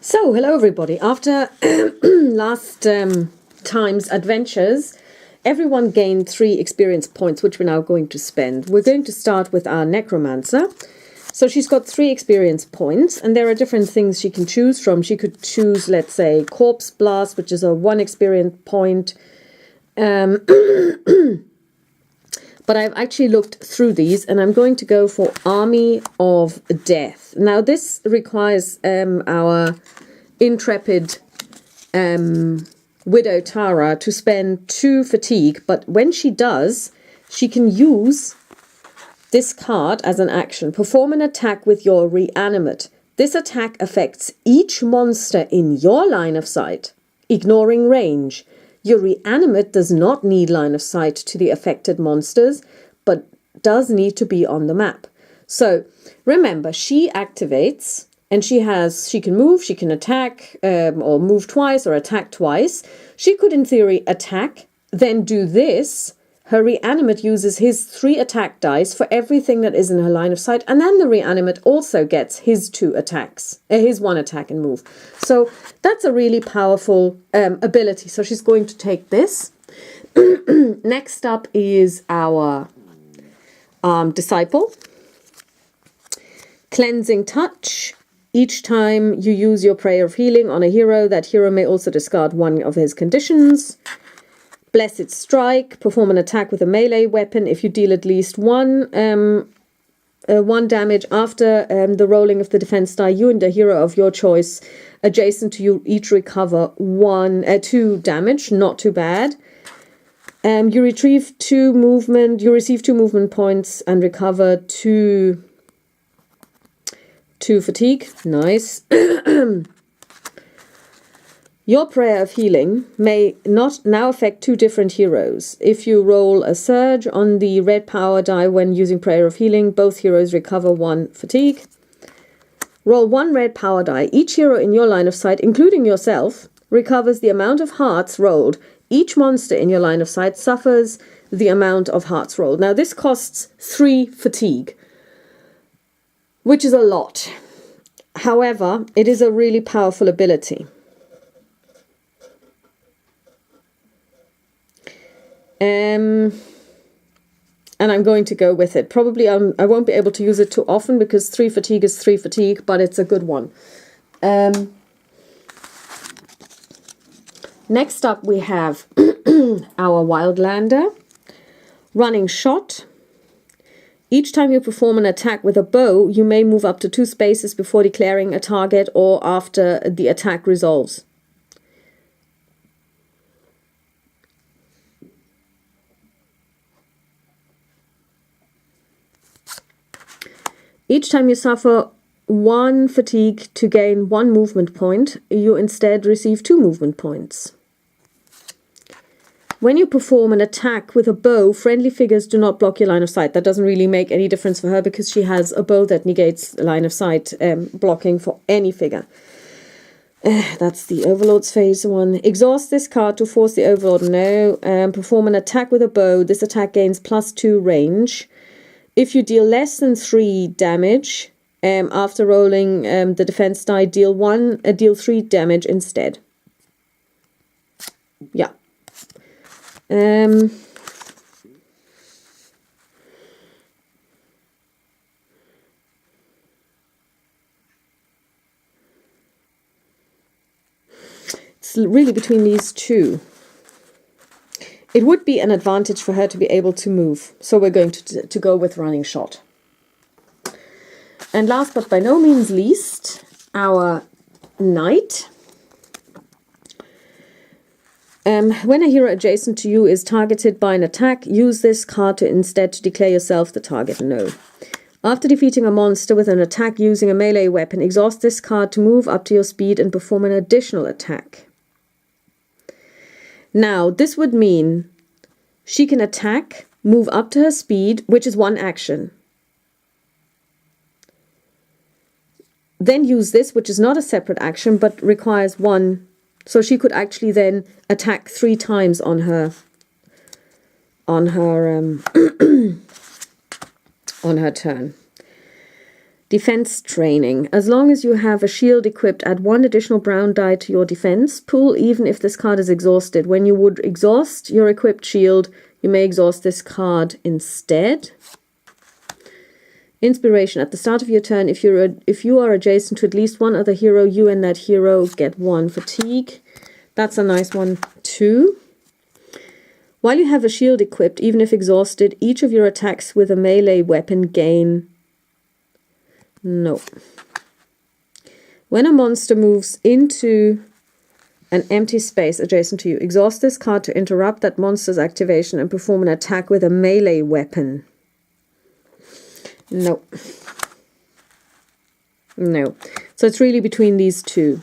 So, hello everybody. After last time's adventures, everyone gained 3 experience points, which we're now going to spend. We're going to start with our necromancer. So she's got 3 experience points, and there are different things she can choose from. She could choose, let's say, Corpse Blast, which is a 1 experience point. But I've actually looked through these, and I'm going to go for Army of Death. Now, this requires our intrepid widow Tara to spend 2 fatigue, but when she does, she can use this card as an action. Perform an attack with your reanimate. This attack affects each monster in your line of sight, ignoring range. Your reanimate does not need line of sight to the affected monsters, but does need to be on the map. So remember, she activates, and she can move, she can attack, or move twice or attack twice. She could, in theory, attack, then do this. Her reanimate uses his 3 attack dice for everything that is in her line of sight, and then the reanimate also gets his 2 attacks, his 1 attack and move. So that's a really powerful ability. So she's going to take this. Next up is our disciple. Cleansing Touch. Each time you use your Prayer of Healing on a hero, that hero may also discard 1 of his conditions. Blessed Strike. Perform an attack with a melee weapon. If you deal at least 1 damage after the rolling of the defense die, you and the hero of your choice adjacent to you each recover 2 damage. Not too bad. You receive 2 movement points and recover 2 fatigue. Nice. Your Prayer of Healing may not now affect 2 different heroes. If you roll a surge on the red power die when using Prayer of Healing, both heroes recover 1 fatigue. Roll 1 red power die. Each hero in your line of sight, including yourself, recovers the amount of hearts rolled. Each monster in your line of sight suffers the amount of hearts rolled. Now, this costs 3 fatigue, which is a lot. However, it is a really powerful ability. And I'm going to go with it. Probably I won't be able to use it too often because 3 fatigue is 3 fatigue, but it's a good one. Next up we have our Wildlander. Running Shot. Each time you perform an attack with a bow, you may move up to 2 spaces before declaring a target or after the attack resolves. Each time you suffer 1 fatigue to gain 1 movement point, you instead receive 2 movement points. When you perform an attack with a bow, friendly figures do not block your line of sight. That doesn't really make any difference for her because she has a bow that negates line of sight blocking for any figure. That's the Overlord's phase 1. Exhaust this card to force the Overlord. No. Perform an attack with a bow. This attack gains +2 range. If you deal less than 3 damage, after rolling the defense die, deal 3 damage instead. Yeah. It's really between these 2. It would be an advantage for her to be able to move, so we're going to go with Running Shot. And last but by no means least, our Knight. When a hero adjacent to you is targeted by an attack, use this card to instead declare yourself the target. No. After defeating a monster with an attack using a melee weapon, exhaust this card to move up to your speed and perform an additional attack. Now, this would mean she can attack, move up to her speed, which is 1 action. Then use this, which is not a separate action, but requires 1. So she could actually then attack 3 times on her on her turn. Defense training. As long as you have a shield equipped, add 1 additional brown die to your defense pool, even if this card is exhausted. When you would exhaust your equipped shield, you may exhaust this card instead. Inspiration. At the start of your turn, if you are adjacent to at least one other hero, you and that hero get 1 fatigue. That's a nice one too. While you have a shield equipped, even if exhausted, each of your attacks with a melee weapon gain... No. When a monster moves into an empty space adjacent to you, exhaust this card to interrupt that monster's activation and perform an attack with a melee weapon. No. No. So it's really between these two.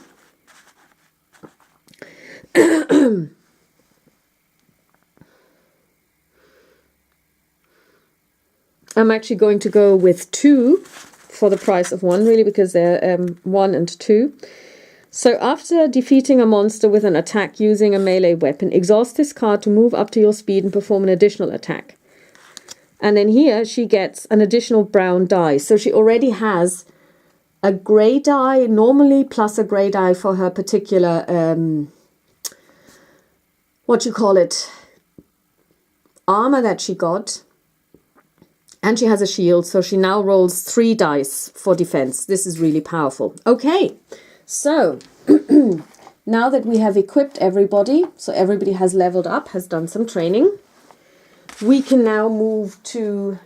I'm actually going to go with 2 for the price of 1, really, because they're 1 and 2. So after defeating a monster with an attack using a melee weapon, exhaust this card to move up to your speed and perform an additional attack. And then here she gets an additional brown die. So she already has a grey die, normally, plus a grey die for her particular, armor that she got. And she has a shield, so she now rolls 3 dice for defense. This is really powerful. Okay, so now that we have equipped everybody, so everybody has leveled up, has done some training, we can now move to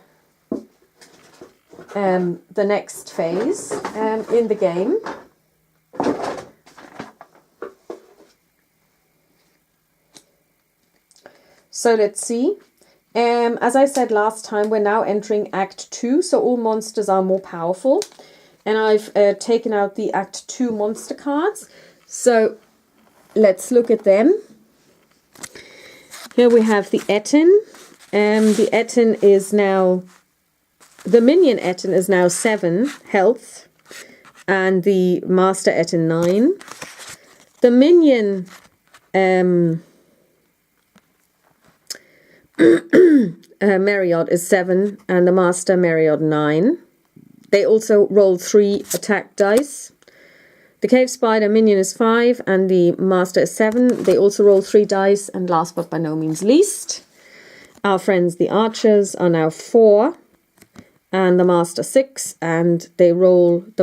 the next phase in the game. So let's see. As I said last time, we're now entering Act 2, so all monsters are more powerful. And I've taken out the Act 2 monster cards. So let's look at them. Here we have the Etin. The Etin is now, the minion Etin is now 7 health, and the master Etin 9. The minion Mariod is 7 and the master Mariod 9. They also roll 3 attack dice. The cave spider minion is 5 and the master is 7. They also roll 3 dice. And last but by no means least, our friends the archers are now 4 and the master 6, and the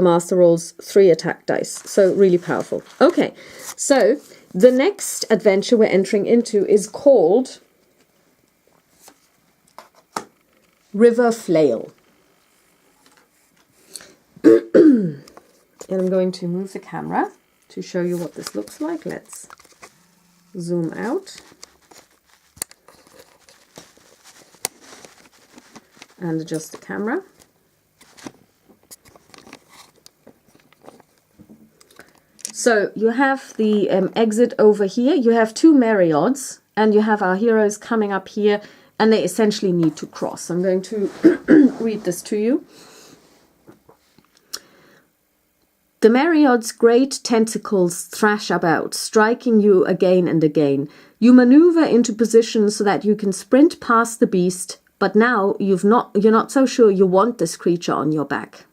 master rolls 3 attack dice. So really powerful. Okay, so the next adventure we're entering into is called River Flail. And I'm going to move the camera to show you what this looks like. Let's zoom out. And adjust the camera. So you have the exit over here. You have 2 Mariods, and you have our heroes coming up here, and they essentially need to cross. I'm going to read this to you. The Mariod's great tentacles thrash about, striking you again and again. You maneuver into position so that you can sprint past the beast, but now you're not so sure you want this creature on your back.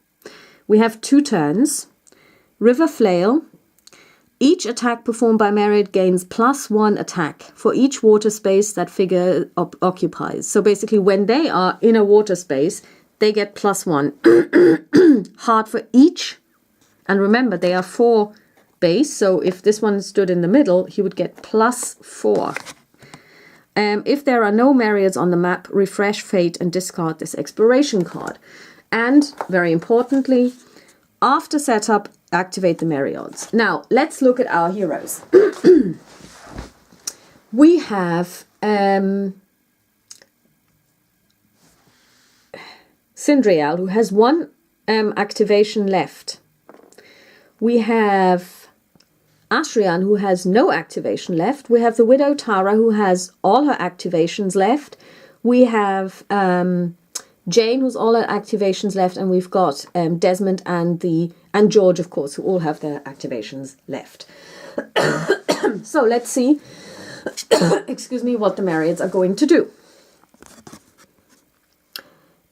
We have 2 turns. River Flail. Each attack performed by Mariod gains +1 attack for each water space that figure occupies. So basically when they are in a water space, they get +1. Heart for each. And remember, they are 4 base, so if this one stood in the middle, he would get +4. If there are no Mariods on the map, refresh fate and discard this exploration card. And, very importantly, after setup, activate the Mariods. Now, let's look at our heroes. We have Sindriel, who has 1 activation left. We have Ashrian, who has no activation left. We have the Widow Tara, who has all her activations left. We have Jane, who's all her activations left, and we've got Desmond and George, of course, who all have their activations left. So let's see, excuse me, what the Mariods are going to do.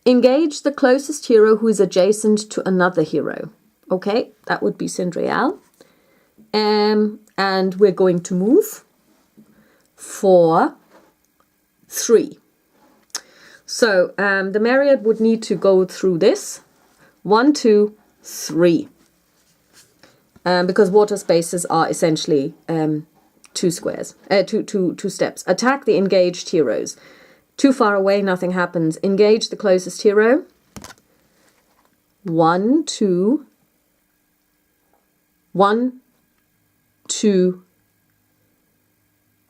Engage the closest hero who is adjacent to another hero. Okay, that would be Cindrial. And we're going to move for 3. So the Marriott would need to go through this. 1, 2, 3. Because water spaces are essentially 2 squares, two steps. Attack the engaged heroes. Too far away, nothing happens. Engage the closest hero. 1, 2, 1, 2.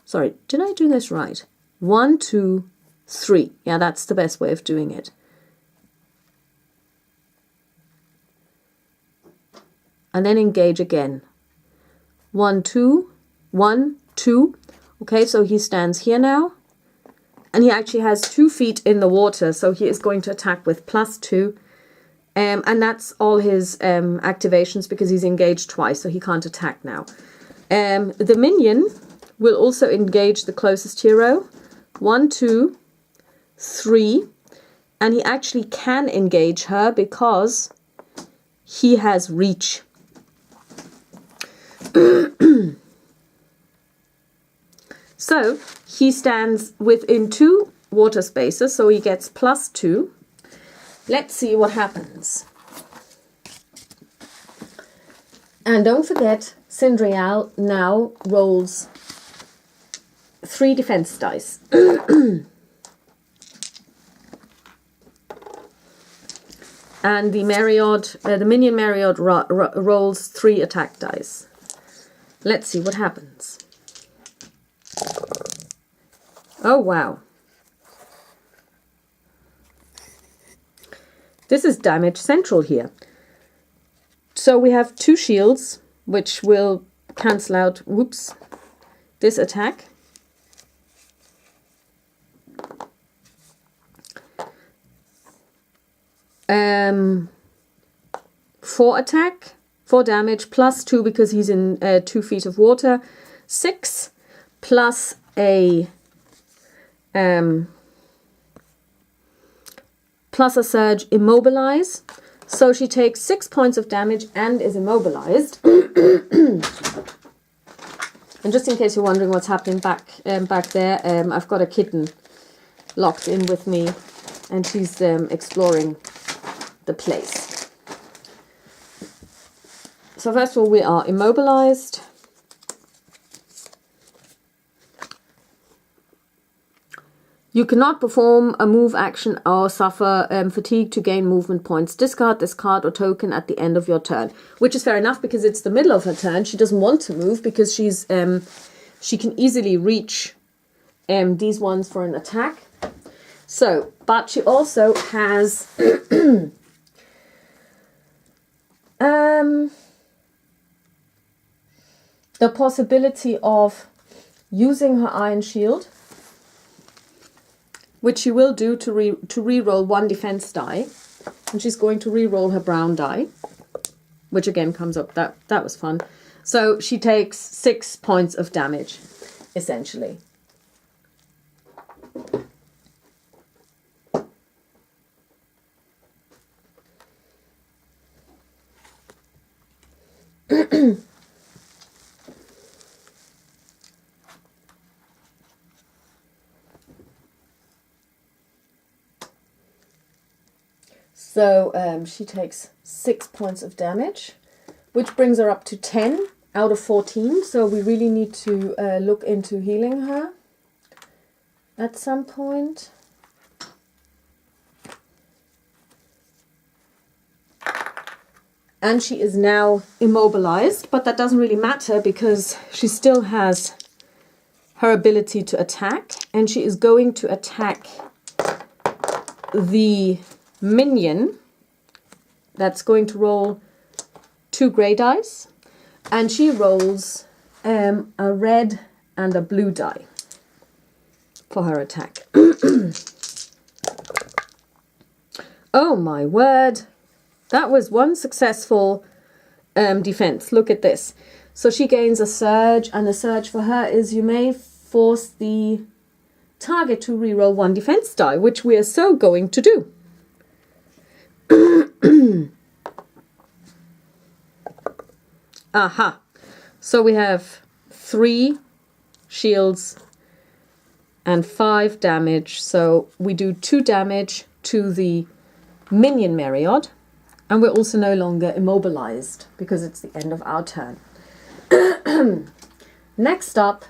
Sorry, did I do this right? 1, 2, 3. Yeah, that's the best way of doing it. And then engage again. 1, 2, 1, 2. Okay, so he stands here now. And he actually has 2 feet in the water, so he is going to attack with +2. And that's all his activations because he's engaged twice, so he can't attack now. The minion will also engage the closest hero. 1, 2, 3. And he actually can engage her because he has reach. So he stands within 2 water spaces, so he gets +2. Let's see what happens. And don't forget, Cindrial now rolls 3 defense dice. And the Marriott, the minion Marriott rolls 3 attack dice. Let's see what happens. Oh, wow. This is damage central here. So we have 2 shields, which will cancel out, whoops, this attack. Um, 4 attack, 4 damage, +2 because he's in 2 feet of water. 6 plus a surge immobilize. So she takes 6 points of damage and is immobilized. And just in case you're wondering what's happening back there, I've got a kitten locked in with me, and she's exploring the place. So first of all, we are immobilized. You cannot perform a move action or suffer fatigue to gain movement points. Discard this card or token at the end of your turn, which is fair enough because it's the middle of her turn. She doesn't want to move because she's she can easily reach these ones for an attack. So, but she also has the possibility of using her Iron Shield, which she will do to re-roll 1 defense die. And she's going to re-roll her brown die, which again comes up. That was fun. So she takes 6 points of damage, essentially. So she takes 6 points of damage, which brings her up to 10 out of 14. So we really need to look into healing her at some point. And she is now immobilized, but that doesn't really matter because she still has her ability to attack, and she is going to attack the minion that's going to roll 2 grey dice, and she rolls a red and a blue die for her attack. Oh my word, that was 1 successful defense. Look at this. So she gains a surge, and the surge for her is you may force the target to reroll 1 defense die, which we are so going to do. Aha. So we have 3 shields and 5 damage. So we do 2 damage to the minion Marriott. And we're also no longer immobilized because it's the end of our turn. Next up,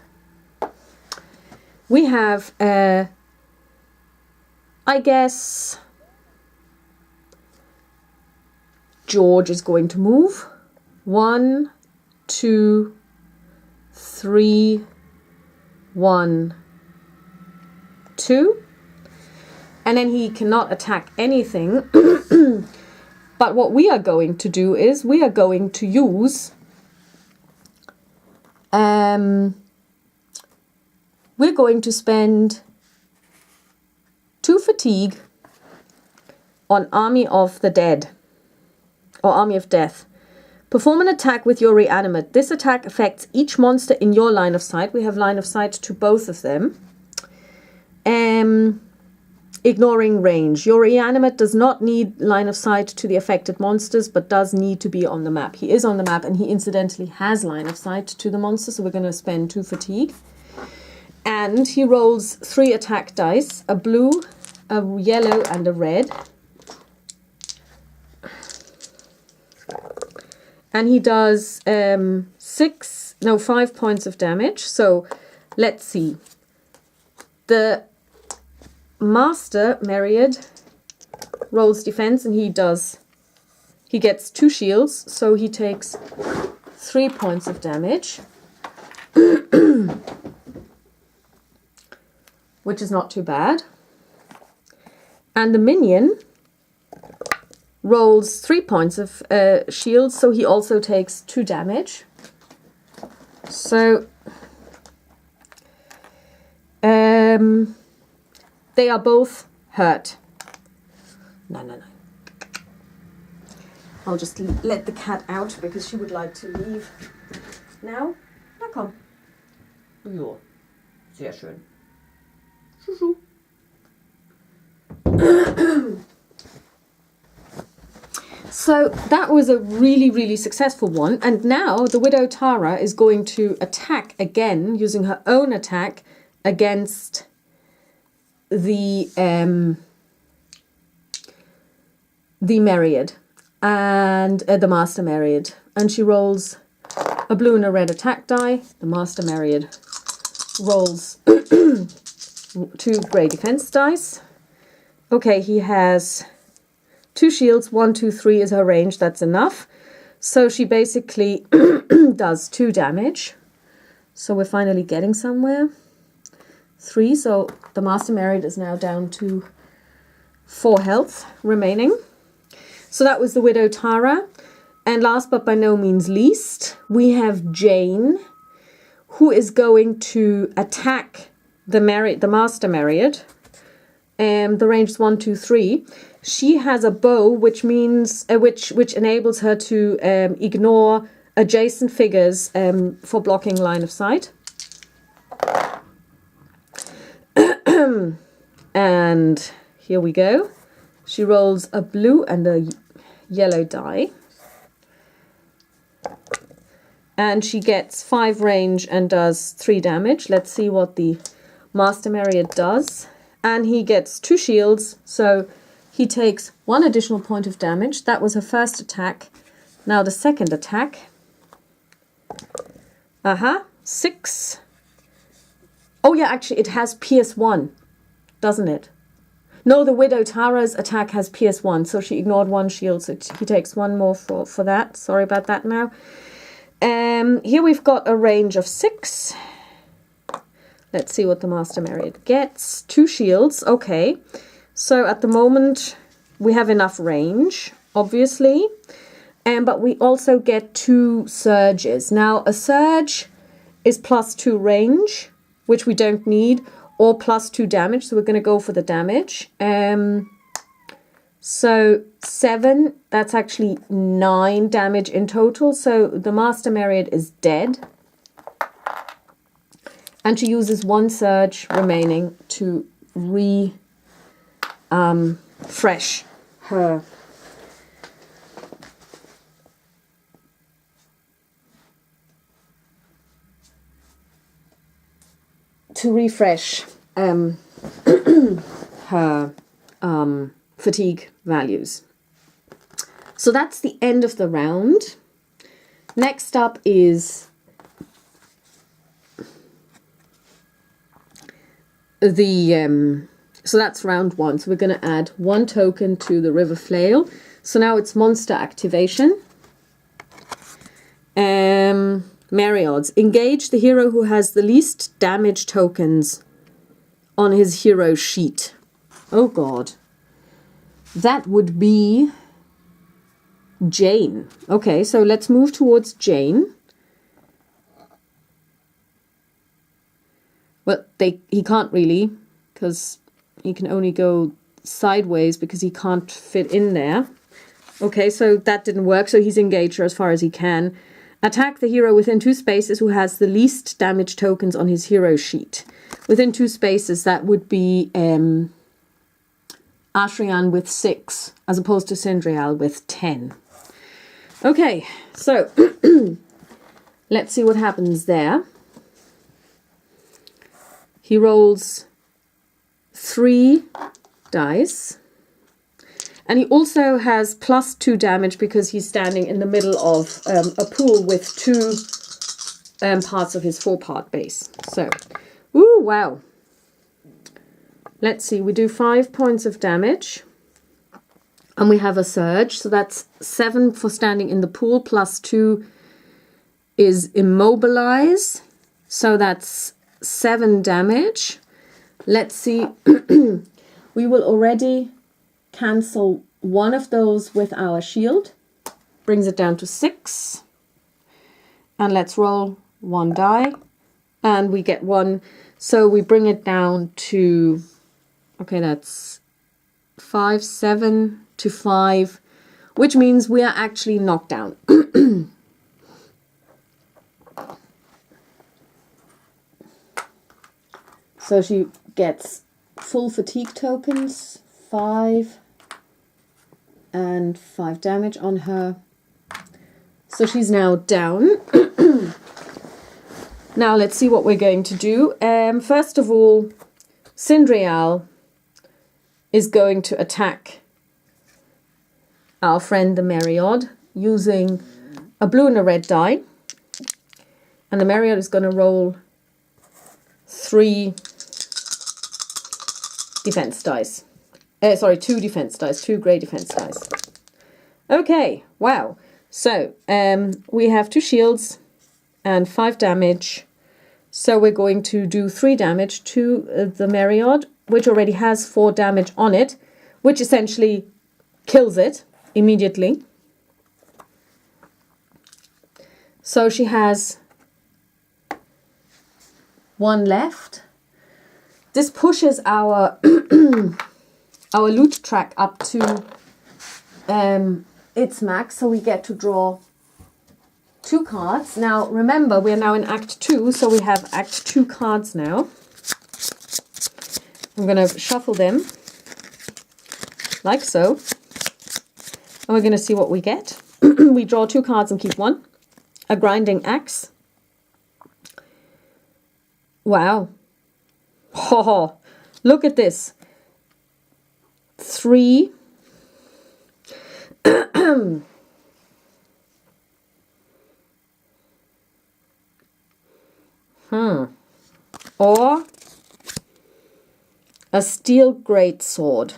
we have, I guess, George is going to move. 1, 2, 3, 1, 2. And then he cannot attack anything. But what we are going to do is we are going to use we're going to spend 2 fatigue on Army of the Dead or Army of Death. Perform an attack with your reanimate. This attack affects each monster in your line of sight. We have line of sight to both of them. Ignoring range. Your reanimate does not need line of sight to the affected monsters, but does need to be on the map. He is on the map and he incidentally has line of sight to the monster, so we're going to spend 2 fatigue. And he rolls 3 attack dice, a blue, a yellow and a red. And he does 5 points of damage. So let's see. The Master Marriott rolls defense and he gets 2 shields, so he takes 3 points of damage. Which is not too bad. And the minion rolls 3 points of shield, so he also takes 2 damage. So they are both hurt. No. I'll just let the cat out because she would like to leave. Now, na komm. Ja, sehr schön. Schuschu. So that was a really, really successful one. And now the Widow Tara is going to attack again using her own attack against the Marriott and the Master Marriott. And she rolls a blue and a red attack die. The Master Marriott rolls 2 grey defense dice. Okay, he has 2 shields, 1, 2, 3 is her range, that's enough. So she basically does 2 damage. So we're finally getting somewhere. 3, so the Master Marriott is now down to 4 health remaining. So that was the Widow Tara. And last but by no means least, we have Jane, who is going to attack the Master Marriott. The range is 1, 2, 3. She has a bow, which means which enables her to ignore adjacent figures for blocking line of sight. And here we go. She rolls a blue and a yellow die. And she gets 5 range and does 3 damage. Let's see what the Master Marriott does. And he gets 2 shields, so he takes 1 additional point of damage. That was her first attack. Now the second attack. 6. Oh yeah, actually it has Pierce 1, doesn't it? No, the Widow Tara's attack has Pierce 1, so she ignored 1 shield, so he takes 1 more for that. Sorry about that now. Here we've got a range of 6. Let's see what the Master Marriott gets. 2 shields, okay. So at the moment we have enough range, obviously. But we also get 2 surges. Now a surge is +2 range, which we don't need, or +2 damage. So we're going to go for the damage. So 7, that's actually 9 damage in total. So the Master Marriott is dead. And she uses 1 surge remaining to refresh her to refresh her fatigue values. So that's the end of the round. Next up is the so that's round 1. So we're going to add 1 token to the River Flail. So now it's monster activation. Mariods. Engage the hero who has the least damage tokens on his hero sheet. Oh god. That would be Jane. Okay, so let's move towards Jane. Well, he can't really, because he can only go sideways because he can't fit in there. Okay, so that didn't work, so he's engaged her as far as he can. Attack the hero within 2 spaces who has the least damage tokens on his hero sheet. Within 2 spaces, that would be Ashrian with 6, as opposed to Sindrial with 10. Okay, so let's see what happens there. He rolls 3 dice. And he also has +2 damage because he's standing in the middle of a pool with 2 parts of his 4-part base. So, ooh, wow. Let's see, we do 5 points of damage. And we have a surge, so that's 7 for standing in the pool, +2 is immobilize. So that's 7 damage. Let's see, we will already cancel 1 of those with our shield. Brings it down to 6. And let's roll 1 die. And we get 1. So we bring it down to, okay, that's 5, 7 to 5, which means we are actually knocked down. So she gets full fatigue tokens, 5 and 5 damage on her. So she's now down. Now let's see what we're going to do. First of all, Sindrial is going to attack our friend the Mariod using a blue and a red die. And the Mariod is going to roll 3 defense dice. 2 defense dice, 2 grey defense dice. Okay, wow. So we have 2 shields and 5 damage. So we're going to do 3 damage to the Mariod, which already has 4 damage on it, which essentially kills it immediately. So she has 1 left. This pushes our our loot track up to its max, so we get to draw 2 cards. Now remember, we're now in Act 2, so we have Act 2 cards now. I'm going to shuffle them like so, and we're going to see what we get. We draw 2 cards and keep 1. A grinding axe. Wow. Oh, look at this. 3. Or a steel great sword.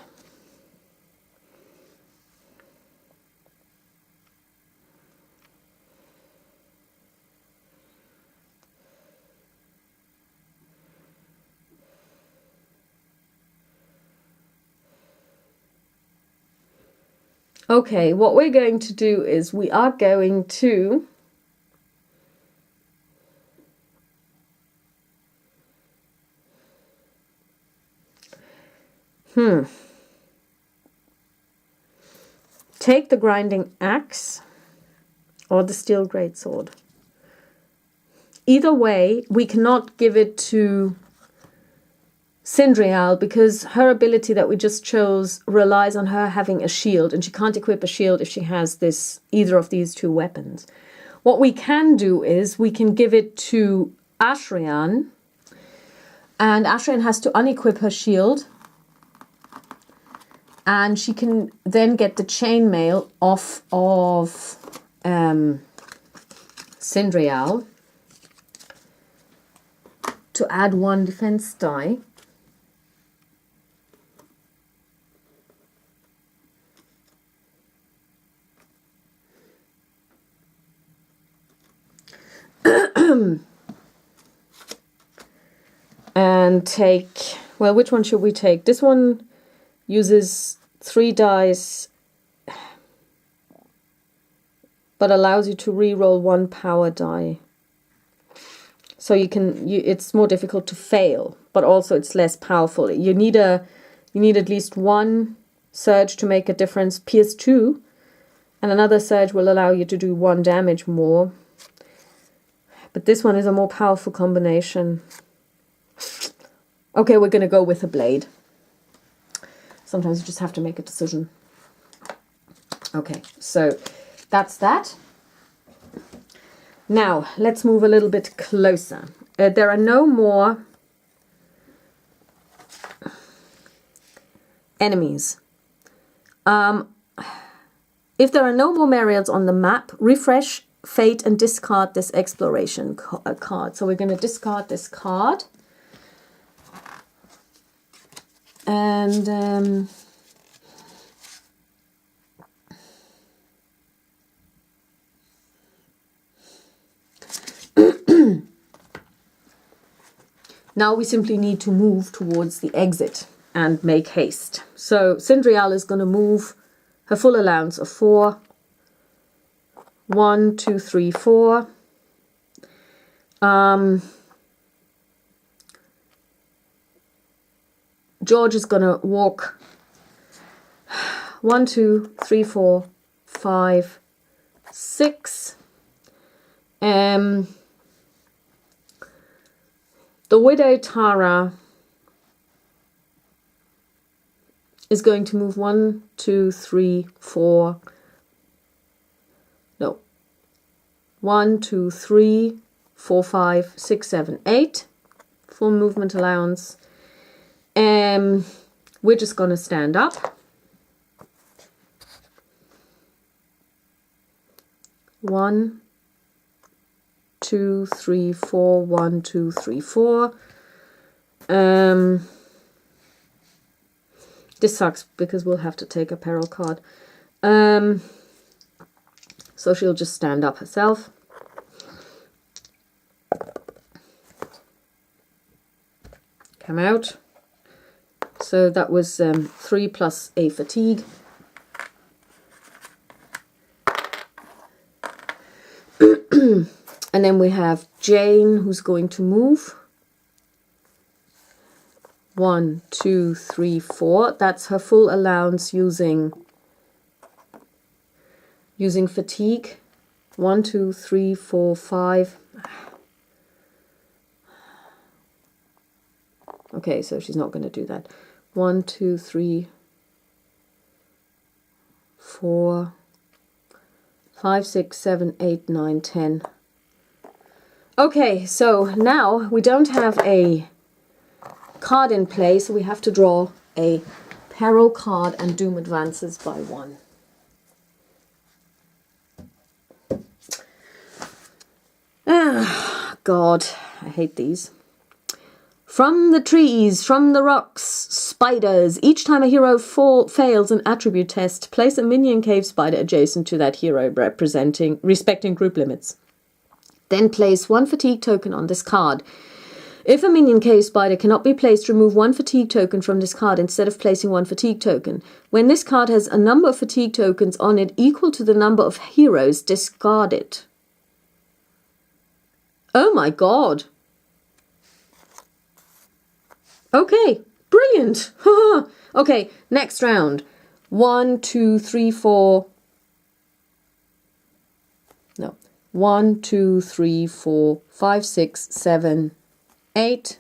Okay, what we're going to do is we are going to take the grinding axe or the steel greatsword. Either way, we cannot give it to Sindrial because her ability that we just chose relies on her having a shield, and she can't equip a shield if she has either of these 2 weapons. What we can do is we can give it to Ashrian, And Ashran has to unequip her shield. And she can then get the chainmail off of Sindrial to add 1 defense die. And take, well, which one should we take? This one uses 3 dice, but allows you to re-roll 1 power die. So it's more difficult to fail, but also it's less powerful. You need at least 1 surge to make a difference, pierce 2, and another surge will allow you to do 1 damage more. But this one is a more powerful combination. Okay, we're going to go with a blade. Sometimes you just have to make a decision. Okay, so that's that. Now, let's move a little bit closer. There are no more enemies. If there are no more Mariels on the map, refresh fate and discard this exploration card. So we're going to discard this card. And now we simply need to move towards the exit and make haste. So Sindrial is going to move her full allowance of 4. 1, 2, 3, 4. George is going to walk 1, 2, 3, 4, 5, 6. The widow Tara is going to move 1, 2, 3, 4. No. 1, 2, 3, 4, 5, 6, 7, 8. Full movement allowance. We're just going to stand up. 1, 2, 3, 4. 1, 2, 3, 4. This sucks because we'll have to take a peril card. So she'll just stand up herself. Come out. So that was 3 plus a fatigue. And then we have Jane, who's going to move. 1, 2, 3, 4. That's her full allowance using fatigue. 1, 2, 3, 4, 5. Okay, so she's not going to do that. 1, 2, 3, 4, 5, 6, 7, 8, 9, 10. Okay, so now we don't have a card in play, so we have to draw a peril card and doom advances by 1. Ah, God, I hate these. From the trees, from the rocks, spiders. Each time a hero fails an attribute test, place a minion cave spider adjacent to that hero, respecting group limits. Then place 1 fatigue token on this card. If a minion cave spider cannot be placed, remove 1 fatigue token from this card instead of placing 1 fatigue token. When this card has a number of fatigue tokens on it equal to the number of heroes, discard it. Oh my God. Okay, brilliant. Okay, next round. 1, 2, 3, 4. No. 1, 2, 3, 4, 5, 6, 7, 8.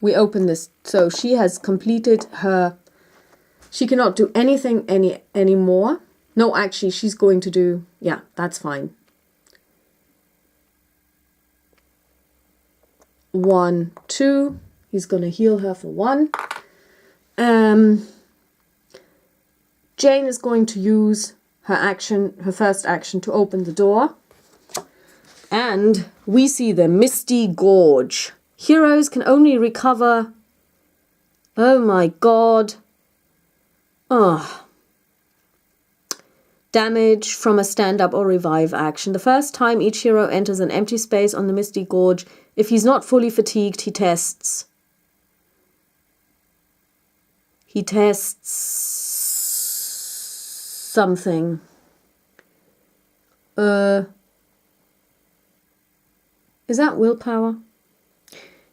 We open this. So she has completed her. She cannot do anything anymore. No, actually, she's going to do... Yeah, that's fine. 1, 2. He's going to heal her for 1. Jane is going to use her first action to open the door. And we see the Misty Gorge. Heroes can only recover... Oh my god. Oh. Damage from a stand-up or revive action. The first time each hero enters an empty space on the Misty Gorge, if he's not fully fatigued, he tests. He tests something. Is that willpower?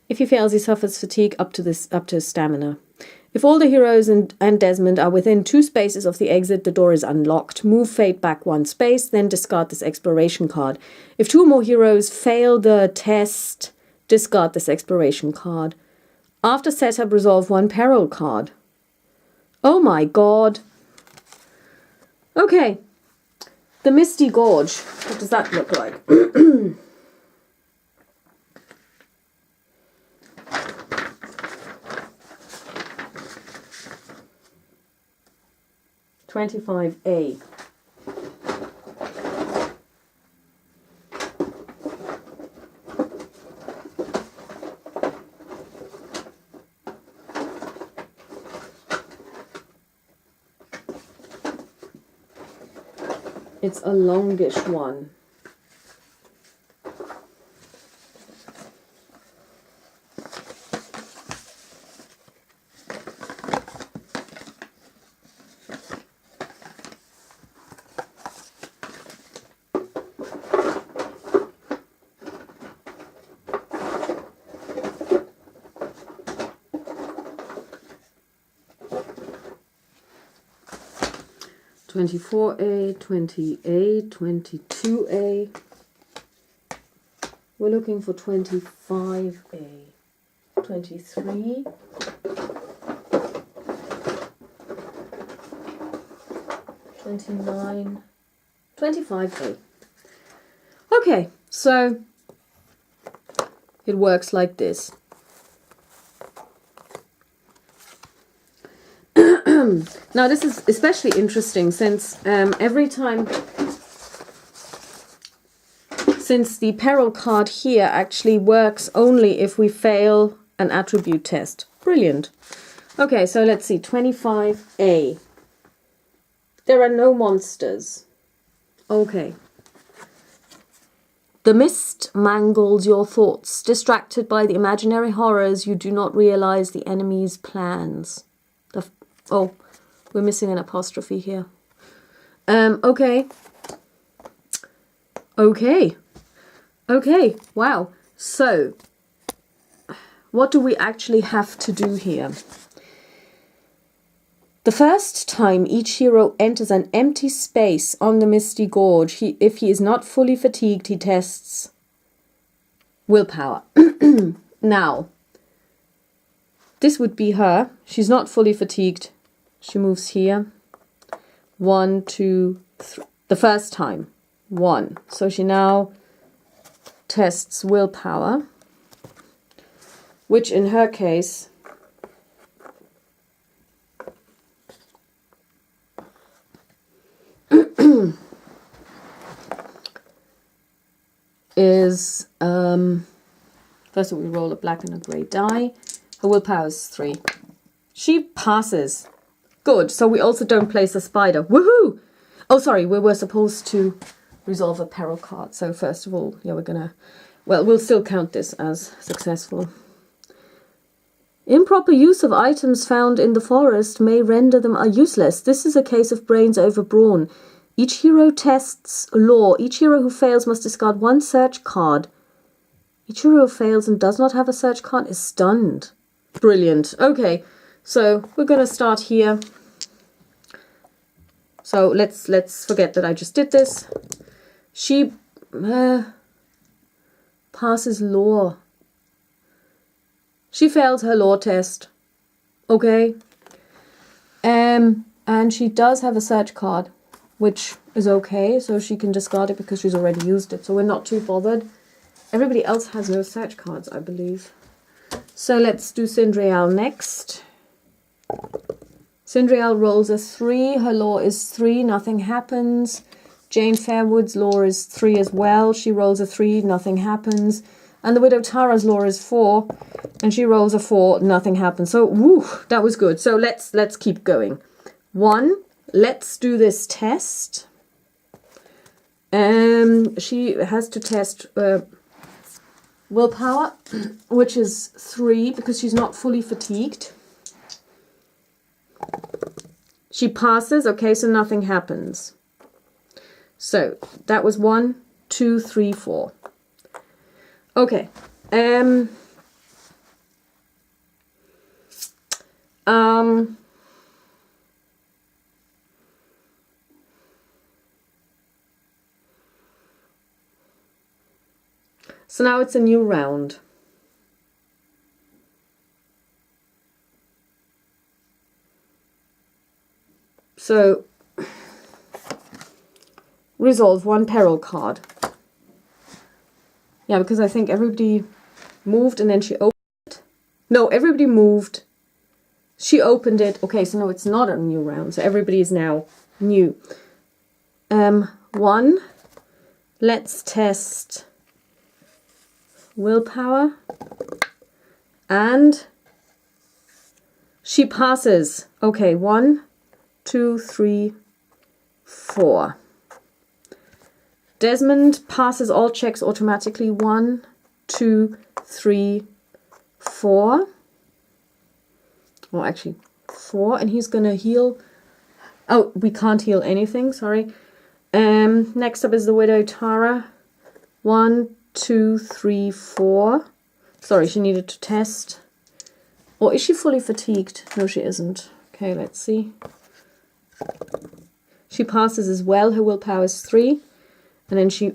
If he fails, he suffers fatigue up to stamina. If all the heroes and Desmond are within 2 spaces of the exit, the door is unlocked. Move fate back 1 space, then discard this exploration card. If 2 or more heroes fail the test, discard this exploration card. After setup, resolve 1 peril card. Oh my god. Okay. The Misty Gorge. What does that look like? 25A. It's a longish one. A, 20A, 22A. We're looking for 25A. 23. 29. 25A. Okay, so it works like this. Now this is especially interesting since since the peril card here actually works only if we fail an attribute test. Brilliant. Okay, so let's see, 25A. There are no monsters. Okay. The mist mangles your thoughts. Distracted by the imaginary horrors, you do not realize the enemy's plans. Oh, we're missing an apostrophe here. Okay. Okay, wow. So, what do we actually have to do here? The first time each hero enters an empty space on the Misty Gorge, if he is not fully fatigued, he tests willpower. Now, this would be her. She's not fully fatigued. She moves here. 1, 2, 3. The first time. 1. So she now tests willpower, which in her case is first of all we roll a black and a grey die. Her willpower is 3. She passes. Good. So we also don't place a spider. Woohoo! Oh, sorry. We were supposed to resolve a peril card. So first of all, yeah, we're gonna... Well, we'll still count this as successful. Improper use of items found in the forest may render them useless. This is a case of brains over brawn. Each hero tests law. Each hero who fails must discard 1 search card. Each hero who fails and does not have a search card is stunned. Brilliant. Okay, so we're going to start here. So let's forget that I just did this. She passes law. She fails her law test. Okay. And she does have a search card. which is okay. So she can discard it because she's already used it. So we're not too bothered. Everybody else has no search cards, I believe. So let's do Cindrial next. Cindrial rolls a 3. Her law is 3. Nothing happens. Jane Fairwood's law is 3 as well. She rolls a 3. Nothing happens. And the Widow Tara's law is 4. And she rolls a 4. Nothing happens. So, woo, that was good. So let's keep going. 1. Let's do this test. She has to test willpower, which is 3 because she's not fully fatigued. She passes. Okay, so nothing happens. So that was 1, 2, 3, 4. Okay. So now it's a new round. So resolve 1 peril card. Yeah, because I think everybody moved and then she opened it. No, everybody moved. She opened it. Okay, so no, it's not a new round. So everybody is now new. 1. Let's test willpower. And she passes. Okay, 1, 2, 3, 4. Desmond passes all checks automatically. 1, 2, 3, 4. Oh, actually 4. And he's gonna heal. Oh, we can't heal anything, sorry. Next up is the Widow Tara. 1, 2, 3, 4. Sorry, she needed to test. Or is she fully fatigued? No, she isn't. Okay, let's see. She passes as well. Her willpower is 3. And then she,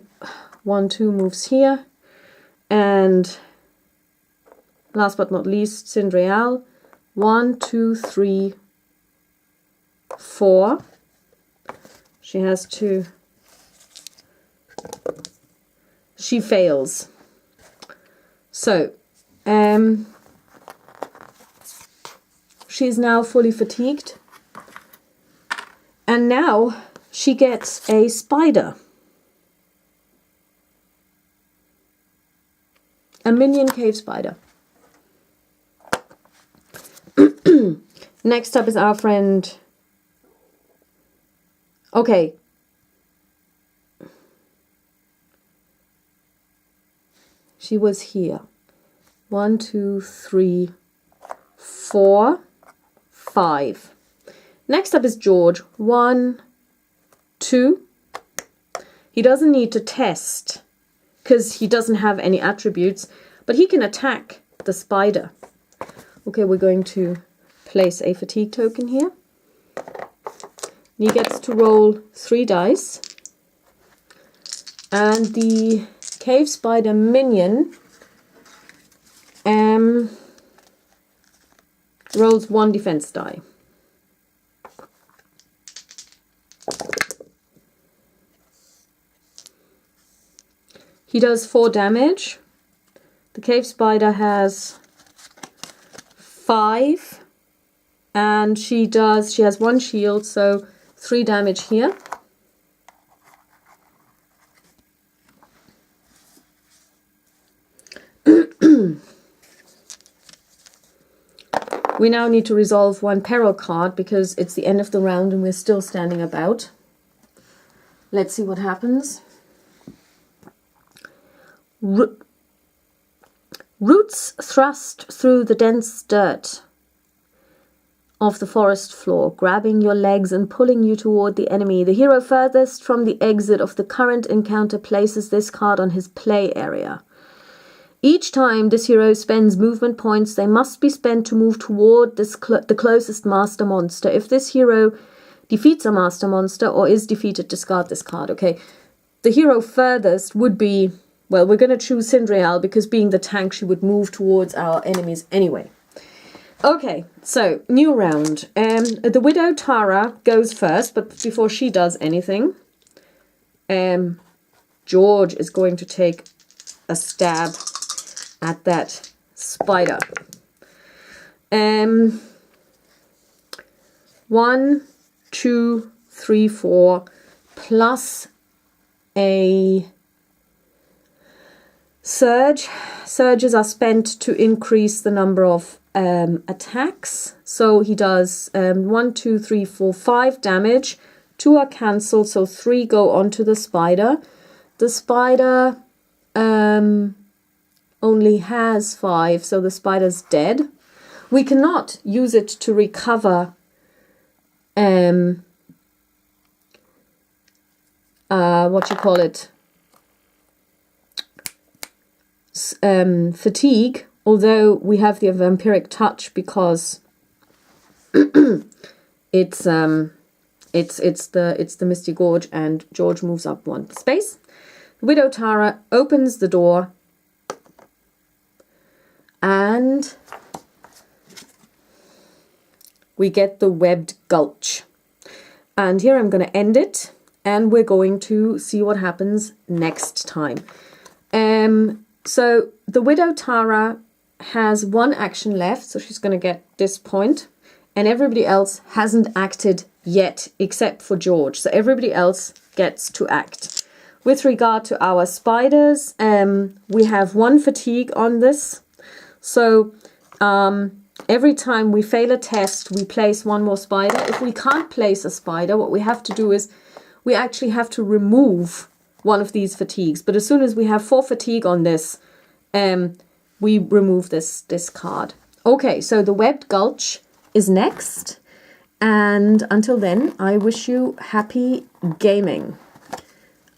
1, 2 moves here. And last but not least, Cindrial. 1, 2, 3, 4. She has to... She fails. So, she is now fully fatigued. And now she gets a spider. A minion cave spider. Next up is our friend. Okay. She was here. 1, 2, 3, 4, 5. Next up is George. 1, 2. He doesn't need to test because he doesn't have any attributes, but he can attack the spider. Okay, we're going to place a fatigue token here. He gets to roll 3 dice. And the cave spider minion rolls 1 defense die. He does 4 damage. The cave spider has 5. And she has 1 shield, so 3 damage here. We now need to resolve 1 peril card because it's the end of the round and we're still standing about. Let's see what happens. Roots thrust through the dense dirt of the forest floor, grabbing your legs and pulling you toward the enemy. The hero furthest from the exit of the current encounter places this card on his play area. Each time this hero spends movement points, they must be spent to move toward the closest master monster. If this hero defeats a master monster or is defeated, discard this card. Okay, the hero furthest would be, well, we're going to choose Cindrial because being the tank, she would move towards our enemies anyway. Okay, so new round. The widow Tara goes first, but before she does anything, George is going to take a stab at that spider. 1, 2, 3, 4, plus a surge. Surges are spent to increase the number of attacks. So he does 1, 2, 3, 4, 5 damage. 2 are cancelled, so 3 go onto the spider. The spider only has 5, so the spider's dead. We cannot use it to recover fatigue, although we have the vampiric touch because it's the Misty Gorge, and George moves up 1 space. Widow Tara opens the door and we get the Webbed Gulch. And here I'm going to end it, and we're going to see what happens next time. So the Widow Tara has 1 action left, so she's going to get this point, and everybody else hasn't acted yet except for George, so everybody else gets to act. With regard to our spiders, we have 1 fatigue on this, so every time we fail a test, we place 1 more spider. If we can't place a spider, what we have to do is we actually have to remove 1 of these fatigues. But as soon as we have 4 fatigue on this, we remove this card. Okay, so the Webbed Gulch is next. And until then, I wish you happy gaming.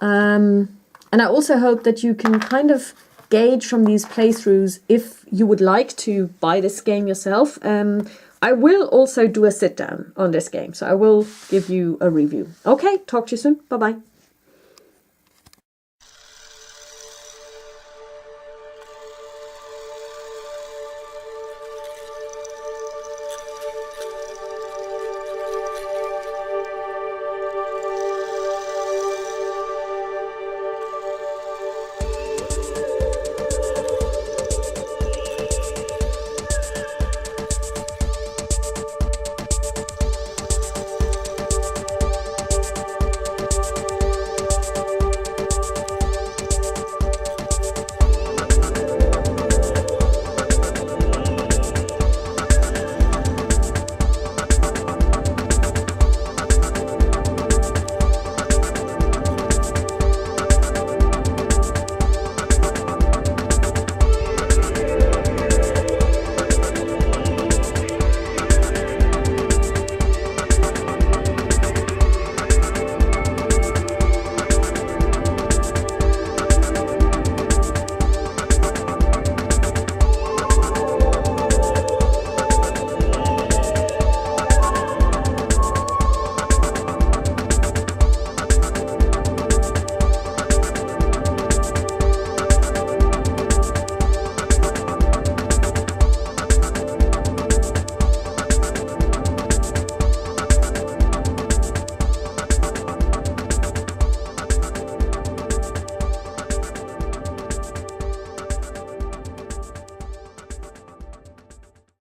And I also hope that you can kind of gauge from these playthroughs if you would like to buy this game yourself. I will also do a sit down on this game, so I will give you a review. Okay, talk to you soon. Bye bye.